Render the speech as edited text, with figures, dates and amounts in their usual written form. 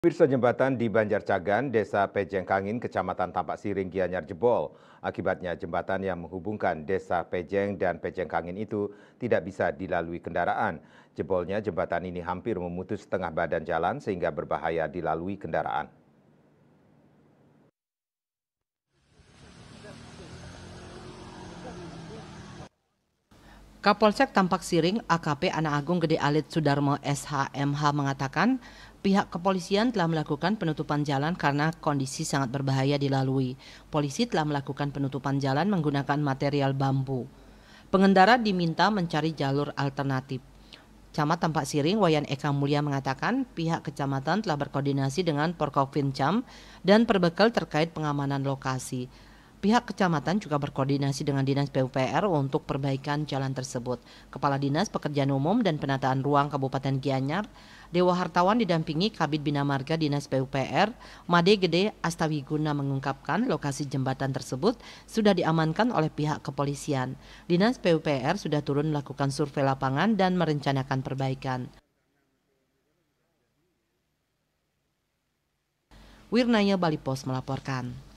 Pemirsa, jembatan di Banjarcagan, Desa Pejengkangin, Kecamatan Tampak Siring, Gianyar jebol. Akibatnya jembatan yang menghubungkan Desa Pejeng dan Pejengkangin itu tidak bisa dilalui kendaraan. Jebolnya jembatan ini hampir memutus setengah badan jalan sehingga berbahaya dilalui kendaraan. Kapolsek Tampak Siring AKP Ana Agung Gede Alit Sudarmo SHMH mengatakan pihak kepolisian telah melakukan penutupan jalan karena kondisi sangat berbahaya dilalui. Polisi telah melakukan penutupan jalan menggunakan material bambu. Pengendara diminta mencari jalur alternatif. Camat Tampak Siring Wayan Eka Mulya mengatakan pihak kecamatan telah berkoordinasi dengan Porkovincam dan berbekal terkait pengamanan lokasi. Pihak kecamatan juga berkoordinasi dengan Dinas PUPR untuk perbaikan jalan tersebut. Kepala Dinas Pekerjaan Umum dan Penataan Ruang Kabupaten Gianyar, Dewa Hartawan didampingi Kabid Bina Marga Dinas PUPR, Made Gede Astawiguna mengungkapkan lokasi jembatan tersebut sudah diamankan oleh pihak kepolisian. Dinas PUPR sudah turun melakukan survei lapangan dan merencanakan perbaikan. Wirnaya Bali Pos melaporkan.